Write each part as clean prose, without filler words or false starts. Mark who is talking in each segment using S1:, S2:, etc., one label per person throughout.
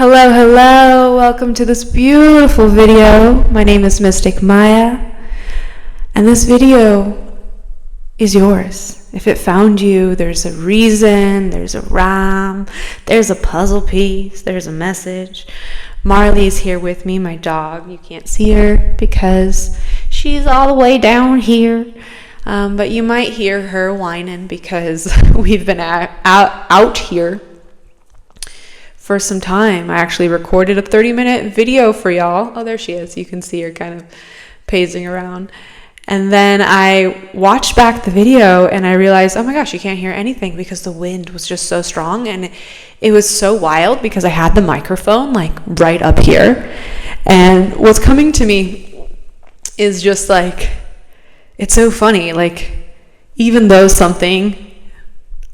S1: Hello, hello, welcome to this beautiful video. My name is Mystic Maya, and this video is yours. If it found you, there's a reason, there's a rhyme, there's a puzzle piece, there's a message. Marley is here with me, my dog. You can't see her because she's all the way down here. But you might hear her whining because we've been out here for some time. I actually recorded a 30-minute video for y'all. Oh, there she is. You can see her kind of pacing around. And then I watched back the video and I realized, oh my gosh, you can't hear anything because the wind was just so strong. And it was so wild because I had the microphone like right up here. And what's coming to me is just like, it's so funny. Like, even though something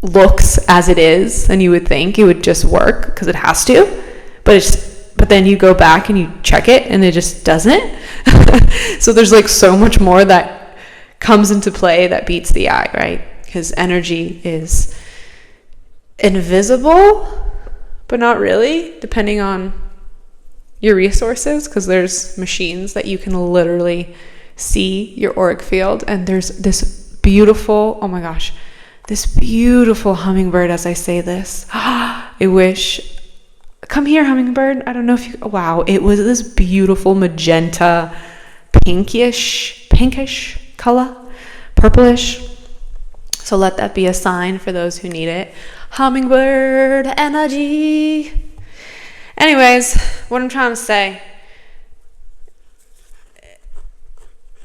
S1: looks as it is and you would think it would just work because it has to, but then you go back and you check it and it just doesn't. So there's like so much more that comes into play that beats the eye, right? Because energy is invisible, but not really, depending on your resources, because there's machines that you can literally see your auric field. And there's this beautiful, oh my gosh, this beautiful hummingbird. As I say this, I wish, come here, hummingbird. I don't know if you, wow, it was this beautiful magenta, pinkish color, purplish. So let that be a sign for those who need it. Hummingbird energy. Anyways, what I'm trying to say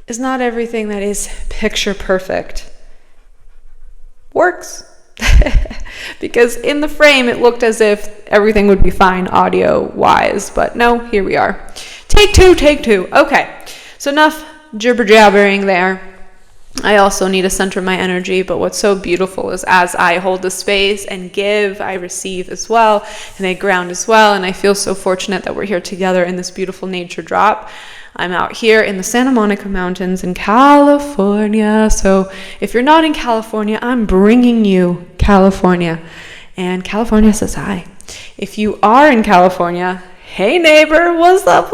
S1: is not everything that is picture perfect works. Because in the frame it looked as if everything would be fine audio wise, but no, here we are. Take two. Okay, so enough jibber jabbering there. I also need to center my energy, but what's so beautiful is as I hold the space and give, I receive as well, and I ground as well. And I feel so fortunate that we're here together in this beautiful nature drop. I'm out here in the Santa Monica Mountains in California. So if you're not in California, I'm bringing you California. And California says hi. If you are in California, hey neighbor, what's up?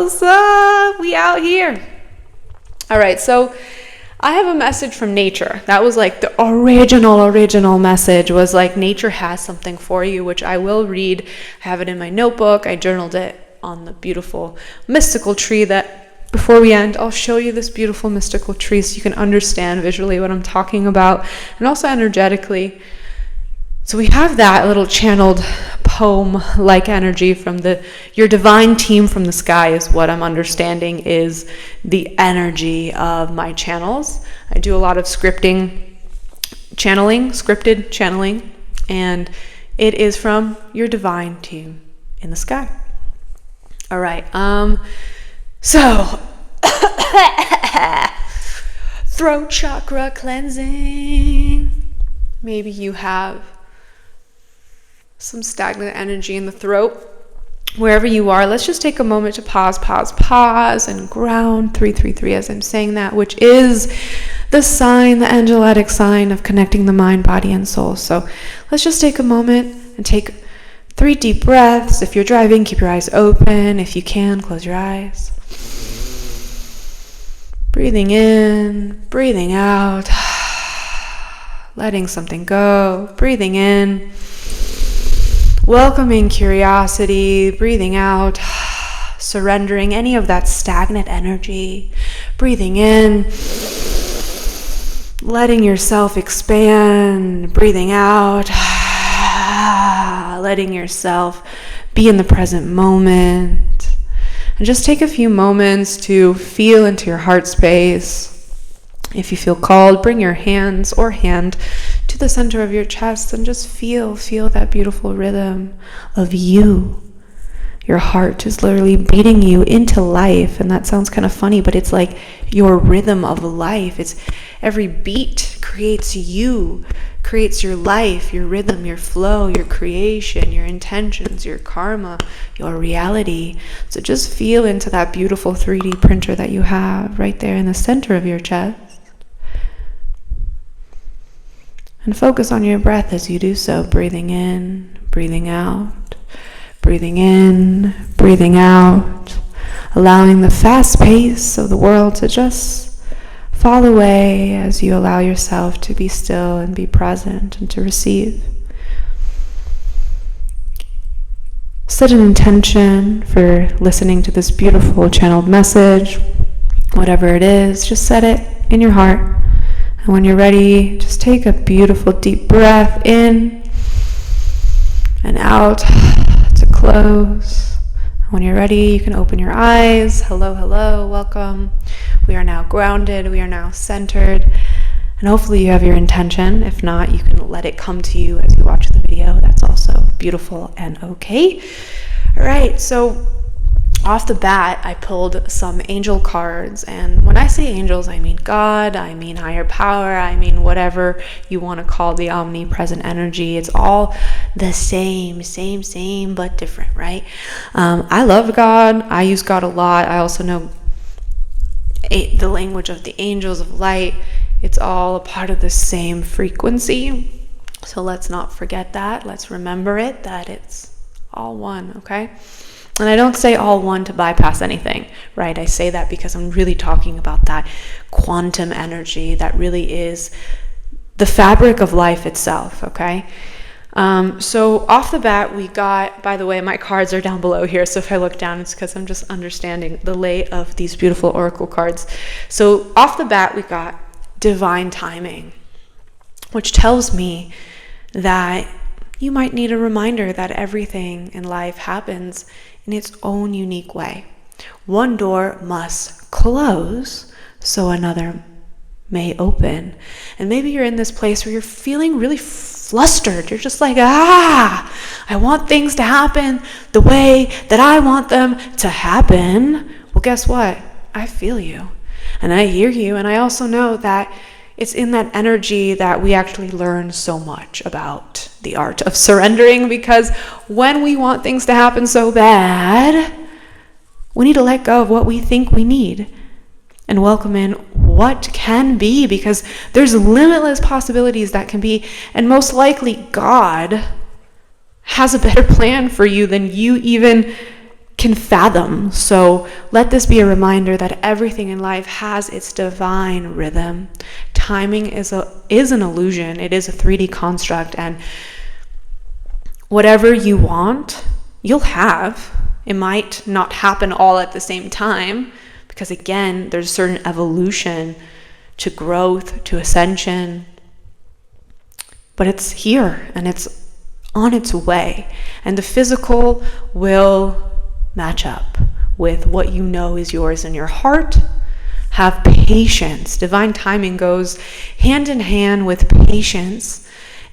S1: We out here. All right, so I have a message from nature. That was like the original message, was like nature has something for you, which I will read. I have it in my notebook. I journaled it on the beautiful mystical tree that, before we end, I'll show you this beautiful mystical tree so you can understand visually what I'm talking about, and also energetically. So we have that little channeled poem-like energy from your divine team from the sky is what I'm understanding is the energy of my channels. I do a lot of scripted channeling, and it is from your divine team in the sky. All right, so throat chakra cleansing. Maybe you have some stagnant energy in the throat. Wherever you are, let's just take a moment to pause and ground 333 as I'm saying that, which is the sign, the angelic sign of connecting the mind, body, and soul. So let's just take a moment and take 3 deep breaths. If you're driving, keep your eyes open. If you can, close your eyes. Breathing in, breathing out, letting something go. Breathing in, welcoming curiosity. Breathing out, surrendering any of that stagnant energy. Breathing in, letting yourself expand. Breathing out, letting yourself be in the present moment. And just take a few moments to feel into your heart space. If you feel called, bring your hands or hand to the center of your chest and just feel that beautiful rhythm of you. Your heart is literally beating you into life. And that sounds kind of funny, but it's like your rhythm of life. It's every beat creates you, creates your life, your rhythm, your flow, your creation, your intentions, your karma, your reality. So just feel into that beautiful 3D printer that you have right there in the center of your chest. And focus on your breath as you do so, breathing in, breathing out. Breathing in, breathing out, allowing the fast pace of the world to just fall away as you allow yourself to be still and be present and to receive. Set an intention for listening to this beautiful channeled message. Whatever it is, just set it in your heart. And when you're ready, just take a beautiful deep breath in and out to close. When you're ready, you can open your eyes. Hello, hello, welcome. We are now grounded, we are now centered, and hopefully you have your intention. If not, you can let it come to you as you watch the video. That's also beautiful and okay. All right, so off the bat, I pulled some angel cards, and when I say angels, I mean God, I mean higher power, I mean whatever you want to call the omnipresent energy. It's all the same, but different, right? I love God. I use God a lot. I also know the language of the angels of light. It's all a part of the same frequency. So let's not forget that. Let's remember it, that it's all one, okay? And I don't say all one to bypass anything, right? I say that because I'm really talking about that quantum energy that really is the fabric of life itself, okay? So off the bat, we got, by the way, my cards are down below here, so if I look down, it's because I'm just understanding the lay of these beautiful oracle cards. So off the bat, we got divine timing, which tells me that you might need a reminder that everything in life happens in its own unique way. One door must close so another may open. And maybe you're in this place where you're feeling really flustered. You're just like, I want things to happen the way that I want them to happen. Well, guess what? I feel you and I hear you. And I also know that it's in that energy that we actually learn so much about the art of surrendering, because when we want things to happen so bad, we need to let go of what we think we need and welcome in what can be, because there's limitless possibilities that can be, and most likely God has a better plan for you than you even can fathom. So let this be a reminder that everything in life has its divine rhythm. Timing is an illusion. It is a 3D construct, and whatever you want, you'll have. It might not happen all at the same time, because again, there's a certain evolution to growth, to ascension, but it's here and it's on its way, and the physical will match up with what you know is yours in your heart. Have patience. Divine timing goes hand in hand with patience.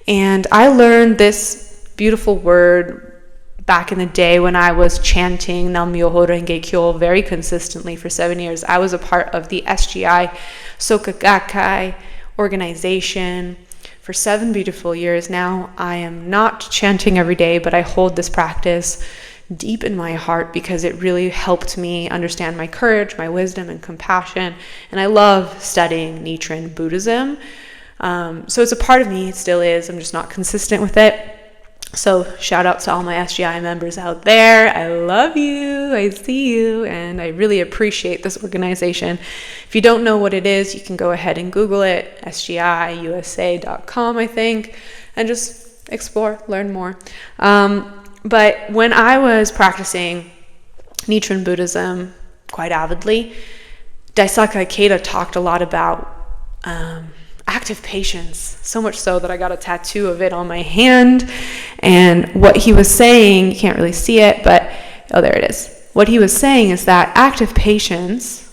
S1: And I learned this beautiful word back in the day when I was chanting Nam-myoho Renge Kyo very consistently for 7 years. I was a part of the SGI Soka Gakkai organization for 7 beautiful years. Now I am not chanting every day, but I hold this practice deep in my heart because it really helped me understand my courage, my wisdom, and compassion. And I love studying Nichiren Buddhism. So it's a part of me, it still is. I'm just not consistent with it. So shout out to all my SGI members out there. I love you, I see you, and I really appreciate this organization. If you don't know what it is, you can go ahead and Google it, sgiusa.com, I think, and just explore, learn more. But when I was practicing Nichiren Buddhism quite avidly, Daisaku Ikeda talked a lot about active patience, so much so that I got a tattoo of it on my hand. And what he was saying, you can't really see it, but there it is. What he was saying is that active patience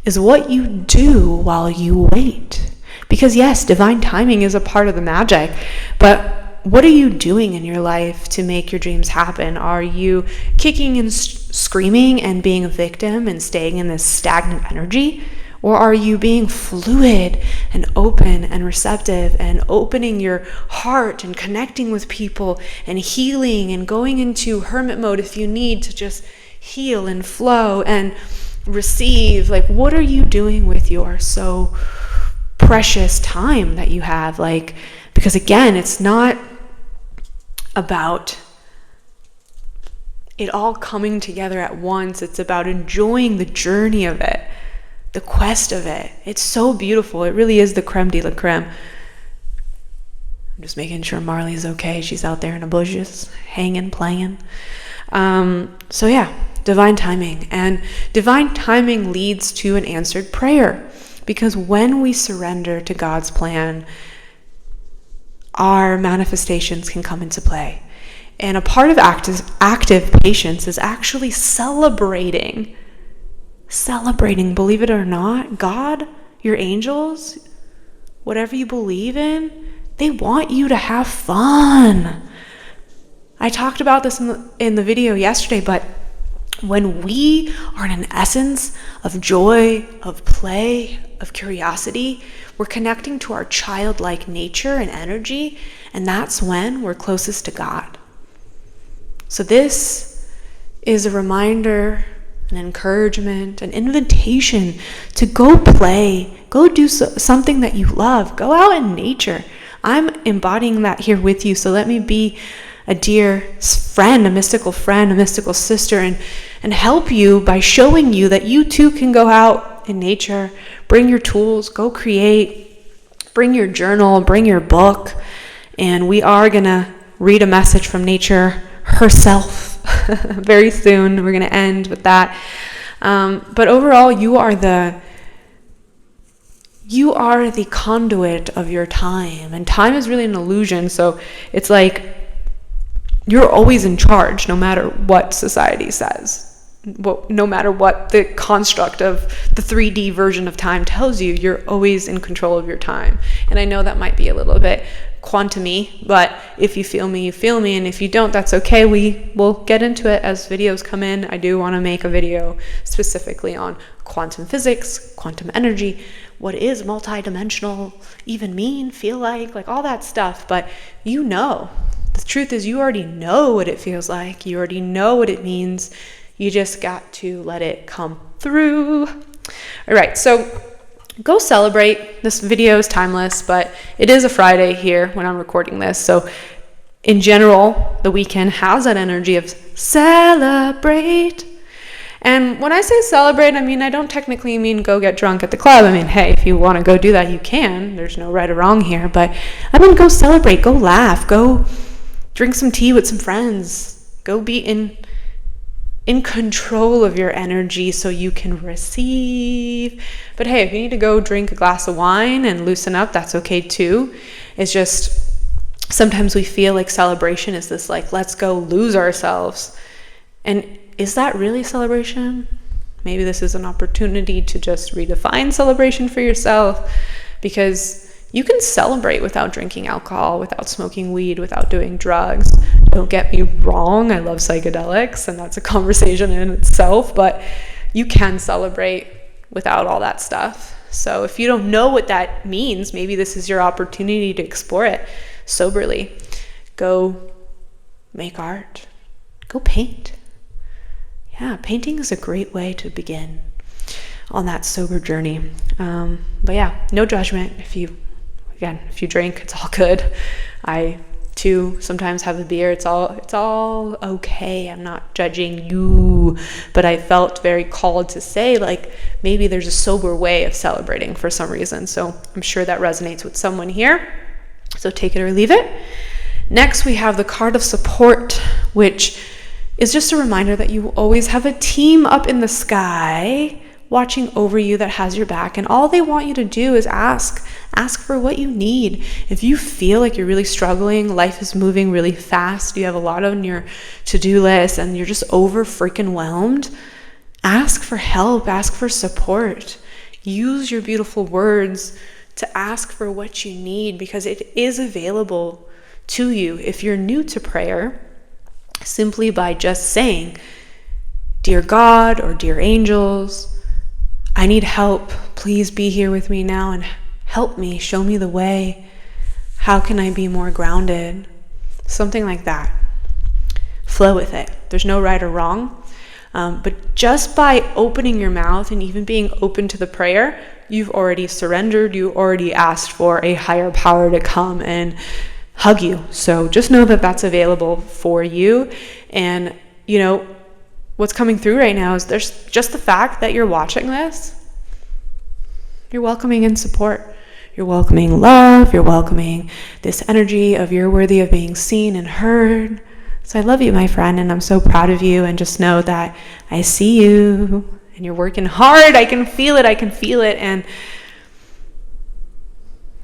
S1: is what you do while you wait. Because yes, divine timing is a part of the magic, but what are you doing in your life to make your dreams happen? Are you kicking and screaming and being a victim and staying in this stagnant energy? Or are you being fluid and open and receptive and opening your heart and connecting with people and healing and going into hermit mode if you need to just heal and flow and receive? Like, what are you doing with your so precious time that you have? Like, because again, it's not about it all coming together at once. It's about enjoying the journey of it, the quest of it. It's so beautiful. It really is the creme de la creme. I'm just making sure Marley's okay. She's out there in the bushes, hanging, playing. So yeah, divine timing. And divine timing leads to an answered prayer. Because when we surrender to God's plan, our manifestations can come into play. And a part of active patience is actually celebrating, believe it or not, God, your angels, whatever you believe in, they want you to have fun. I talked about this in the video yesterday, but when we are in an essence of joy, of play, of curiosity, we're connecting to our childlike nature and energy, and that's when we're closest to God. So this is a reminder, an encouragement, an invitation to go play, go do something that you love, go out in nature. I'm embodying that here with you, so let me be a dear friend, a mystical sister, and help you by showing you that you too can go out in nature, bring your tools, go create, bring your journal, bring your book, and we are going to read a message from nature herself very soon. We're going to end with that. But overall, you are the conduit of your time, and time is really an illusion. So it's like you're always in charge, no matter what society says, no matter what the construct of the 3D version of time tells you. You're always in control of your time. And I know that might be a little bit quantum-y, but if you feel me, you feel me, and if you don't, that's okay. We will get into it as videos come in. I do want to make a video specifically on quantum physics, quantum energy, what is multidimensional even mean, feel like all that stuff. But the truth is, you already know what it feels like. You already know what it means. You just got to let it come through. All right, so go celebrate. This video is timeless, but it is a Friday here when I'm recording this. So in general, the weekend has that energy of celebrate. And when I say celebrate, I don't technically mean go get drunk at the club. Hey, if you want to go do that, you can. There's no right or wrong here. But go celebrate, go laugh, go drink some tea with some friends. Go be in control of your energy so you can receive. But hey, if you need to go drink a glass of wine and loosen up, that's okay too. It's just sometimes we feel like celebration is this let's go lose ourselves. And is that really celebration? Maybe this is an opportunity to just redefine celebration for yourself, because you can celebrate without drinking alcohol, without smoking weed, without doing drugs. Don't get me wrong, I love psychedelics, and that's a conversation in itself, but you can celebrate without all that stuff. So if you don't know what that means, maybe this is your opportunity to explore it soberly. Go make art. Go paint. Yeah, painting is a great way to begin on that sober journey. But yeah, no judgment. If you drink, it's all good. I too sometimes have a beer. It's all okay. I'm not judging you, but I felt very called to say maybe there's a sober way of celebrating for some reason. So I'm sure that resonates with someone here. So take it or leave it. Next, we have the card of support, which is just a reminder that you always have a team up in the sky watching over you that has your back, and all they want you to do is ask for what you need. If you feel like you're really struggling, life is moving really fast, you have a lot on your to-do list, and you're just over freaking whelmed, ask for help, ask for support. Use your beautiful words to ask for what you need, because it is available to you. If you're new to prayer, simply by just saying, "Dear God," or "Dear angels, I need help. Please be here with me now and help me, show me the way. How can I be more grounded?" Something like that. Flow with it. There's no right or wrong. But just by opening your mouth and even being open to the prayer, you've already surrendered. You already asked for a higher power to come and hug you. So just know that that's available for you. And what's coming through right now is there's just the fact that you're watching this. You're welcoming in support. You're welcoming love. You're welcoming this energy of you're worthy of being seen and heard. So I love you, my friend, and I'm so proud of you. And just know that I see you and you're working hard. I can feel it. And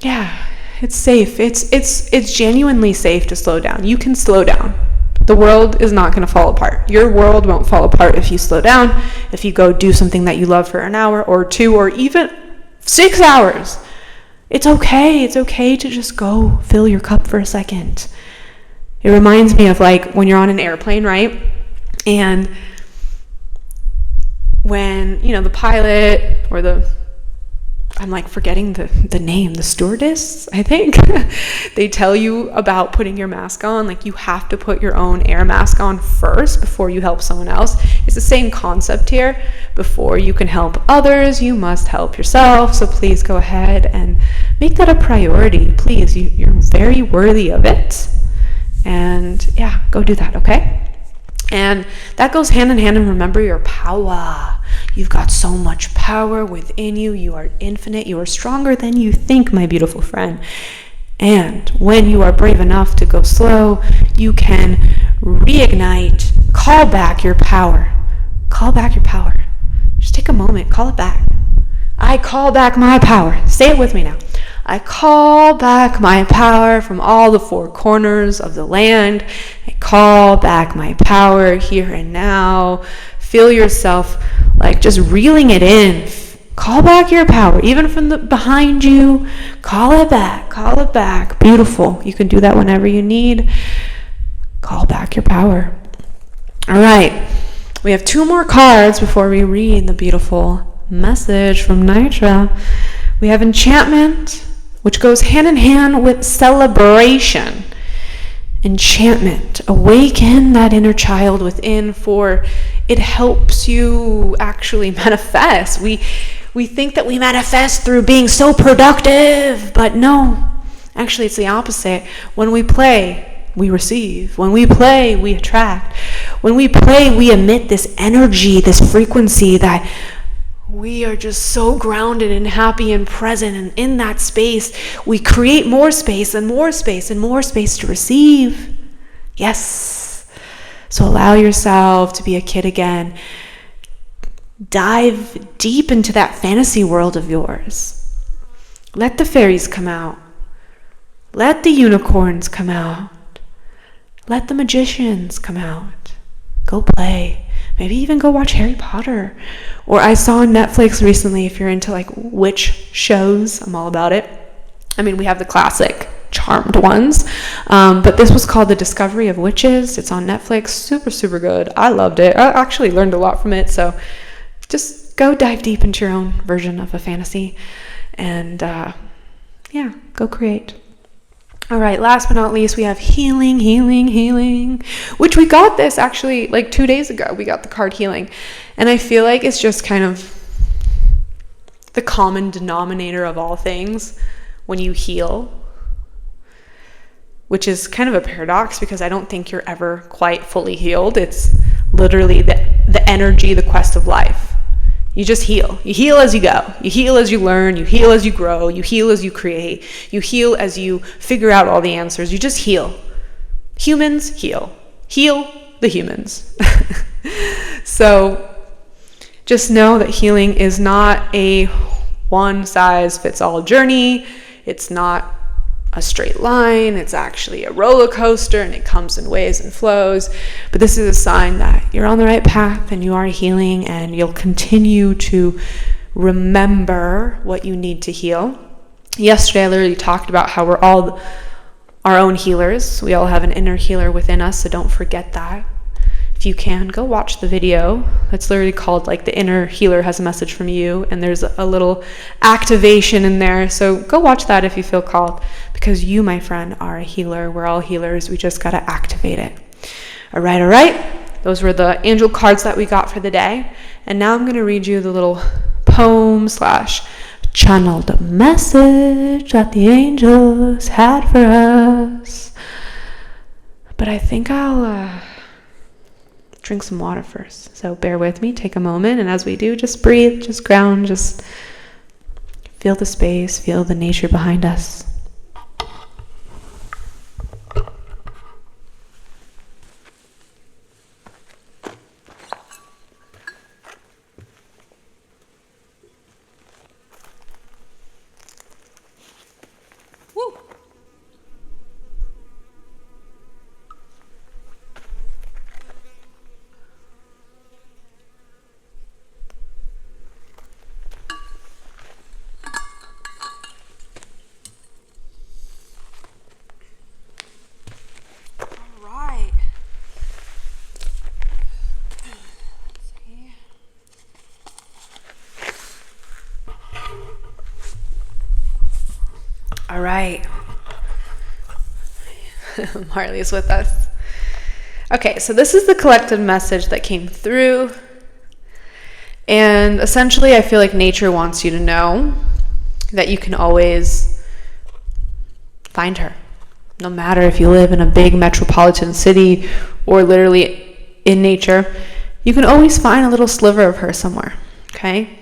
S1: yeah, it's safe. It's genuinely safe to slow down. You can slow down. The world is not going to fall apart. Your world won't fall apart if you slow down, if you go do something that you love for an hour or 2 or even 6 hours. It's okay. It's okay to just go fill your cup for a second. It reminds me of like when you're on an airplane, right? And when, the pilot or I'm like forgetting the name, the stewardess, I think, they tell you about putting your mask on. Like you have to put your own air mask on first before you help someone else. It's the same concept here. Before you can help others, you must help yourself. So please go ahead and make that a priority. Please, you're very worthy of it. And yeah, go do that, okay? And that goes hand in hand, and remember your power. You've got so much power within you. You are infinite. You are stronger than you think, my beautiful friend. And when you are brave enough to go slow, you can reignite, call back your power. Call back your power. Just take a moment, call it back. I call back my power. Say it with me now. I call back my power from all the 4 corners of the land. I call back my power here and now. Feel yourself like just reeling it in. Call back your power, even from the behind you. Call it back. Call it back. Beautiful. You can do that whenever you need. Call back your power. All right. We have 2 more cards before we read the beautiful message from Nitra. We have enchantment, which goes hand in hand with celebration. Enchantment. Awaken that inner child within, for it helps you actually manifest. We think that we manifest through being so productive, but no. Actually, it's the opposite. When we play, we receive. When we play, we attract. When we play, we emit this energy, this frequency that we are just so grounded and happy and present, and in that space we create more space and more space and more space to receive. Yes. So allow yourself to be a kid again. Dive deep into that fantasy world of yours. Let the fairies come out. Let the unicorns come out. Let the magicians come out. Go play. Maybe even go watch Harry Potter. Or I saw on Netflix recently, if you're into like witch shows, I'm all about it. I mean, we have the classic Charmed ones, but this was called The Discovery of Witches. It's on Netflix. Super, super good. I loved it. I actually learned a lot from it. So just go dive deep into your own version of a fantasy and go create. All right, last but not least, we have healing, which we got this actually like 2 days ago. We got the card healing. And I feel like it's just kind of the common denominator of all things when you heal, which is kind of a paradox because I don't think you're ever quite fully healed. It's literally the energy, the quest of life. You just heal. You heal as you go. You heal as you learn. You heal as you grow. You heal as you create. You heal as you figure out all the answers. You just heal. Humans heal. Heal the humans. So just know that healing is not a one-size-fits-all journey. It's not a straight line. It's actually a roller coaster, and it comes in waves and flows. But this is a sign that you're on the right path and you are healing, and you'll continue to remember what you need to heal. Yesterday, I literally talked about how we're all our own healers. We all have an inner healer within us, so don't forget that. If you can, go watch the video. It's literally called like The Inner Healer Has a Message from You, and there's a little activation in there. So go watch that if you feel called, because you, my friend, are a healer. We're all healers. We just got to activate it. All right. Those were the angel cards that we got for the day. And now I'm going to read you the little poem / channeled message that the angels had for us. But I think I'll drink some water first. So bear with me, take a moment, and as we do, just breathe, just ground, just feel the space, feel the nature behind us. Woo. All right. Marley's with us. Okay, so this is the collective message that came through. And essentially, I feel like nature wants you to know that you can always find her. No matter if you live in a big metropolitan city or literally in nature, you can always find a little sliver of her somewhere. Okay?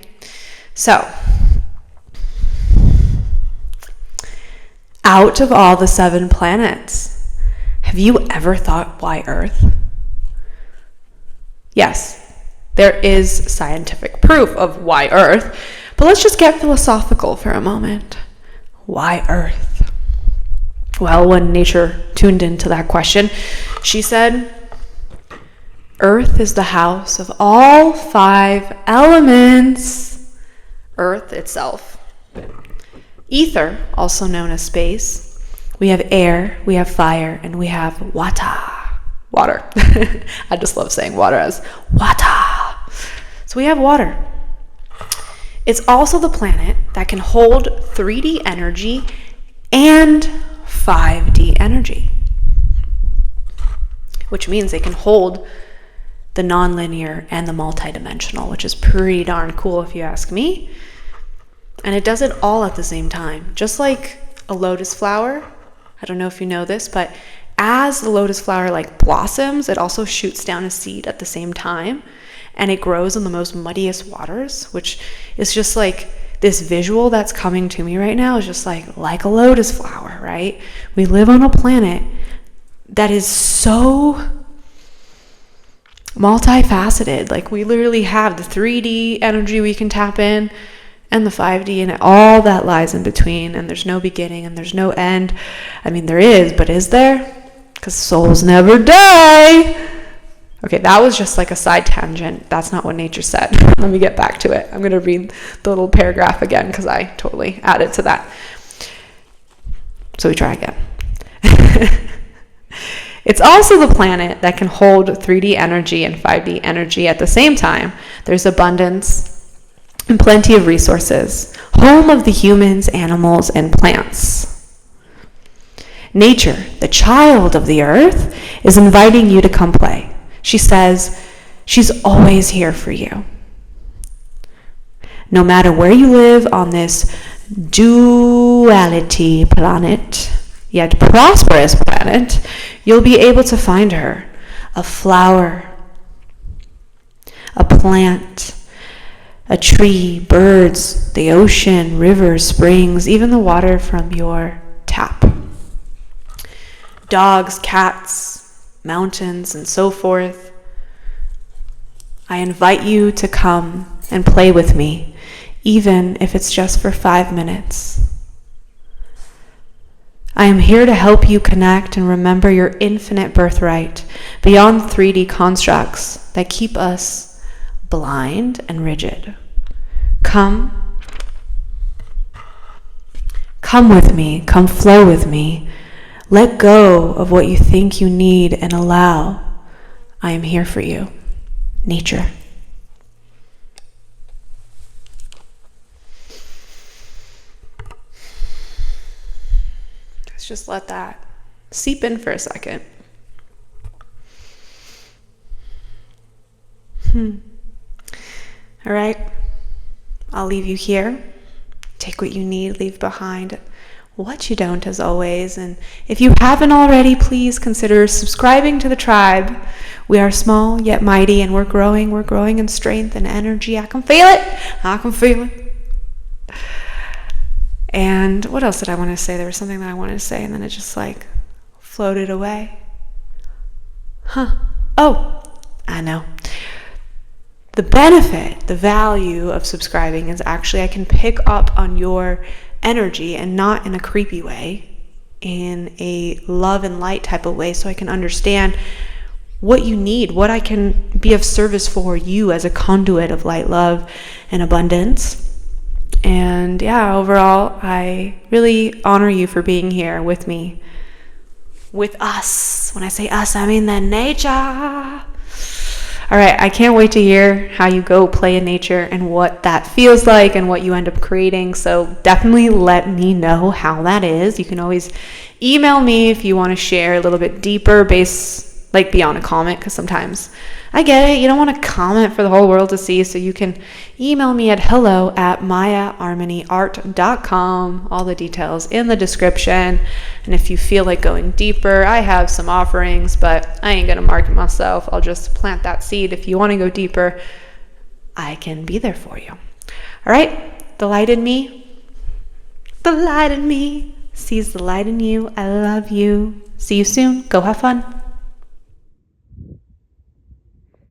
S1: So, out of all the 7 planets, have you ever thought, why Earth? Yes, there is scientific proof of why Earth, but let's just get philosophical for a moment. Why Earth? Well, when nature tuned into that question, she said, Earth is the house of all 5 elements. Earth itself. Ether, also known as space. We have air, we have fire, and we have water. I just love saying water as water. So we have water. It's also the planet that can hold 3D energy and 5D energy, which means they can hold the nonlinear and the multidimensional, which is pretty darn cool if you ask me. And it does it all at the same time. Just like a lotus flower, I don't know if you know this, but as the lotus flower like blossoms, it also shoots down a seed at the same time. And it grows in the most muddiest waters, which is just like this visual that's coming to me right now is just like a lotus flower, right? We live on a planet that is so multifaceted. Like we literally have the 3D energy we can tap in, and the 5D, and all that lies in between, and there's no beginning and there's no end. I mean, there is, but is there? Because souls never die. Okay, that was just like a side tangent. That's not what nature said. Let me get back to it. I'm going to read the little paragraph again because I totally added to that. So we try again. It's also the planet that can hold 3D energy and 5D energy at the same time. There's abundance and plenty of resources, home of the humans, animals, and plants. Nature, the child of the earth, is inviting you to come play. She says she's always here for you. No matter where you live on this duality planet, yet prosperous planet, you'll be able to find her. A flower, a plant, a tree, birds, the ocean, rivers, springs, even the water from your tap. Dogs, cats, mountains, and so forth. I invite you to come and play with me, even if it's just for 5 minutes. I am here to help you connect and remember your infinite birthright beyond 3D constructs that keep us blind and rigid. Come with me, come flow with me. Let go of what you think you need and allow. I am here for you. Nature. Let's just let that seep in for a second. All right. I'll leave you here. Take what you need, leave behind what you don't, as always. And if you haven't already, please consider subscribing to the tribe. We are small yet mighty, and we're growing in strength and energy. I can feel it. And what else did I want to say? There was something that I wanted to say, and then it just like floated away. Oh, I know. The benefit, the value of subscribing is actually I can pick up on your energy, and not in a creepy way, in a love and light type of way, so I can understand what you need, what I can be of service for you as a conduit of light, love, and abundance. And yeah, overall, I really honor you for being here with me, with us. When I say us, I mean the nature. All right, I can't wait to hear how you go play in nature and what that feels like and what you end up creating. So definitely let me know how that is. You can always email me if you want to share a little bit deeper beyond a comment, because sometimes I get it. You don't want to comment for the whole world to see. So you can email me at hello@mayaharmonyart.com. All the details in the description. And if you feel like going deeper, I have some offerings, but I ain't going to market myself. I'll just plant that seed. If you want to go deeper, I can be there for you. All right. The light in me sees the light in you. I love you. See you soon. Go have fun.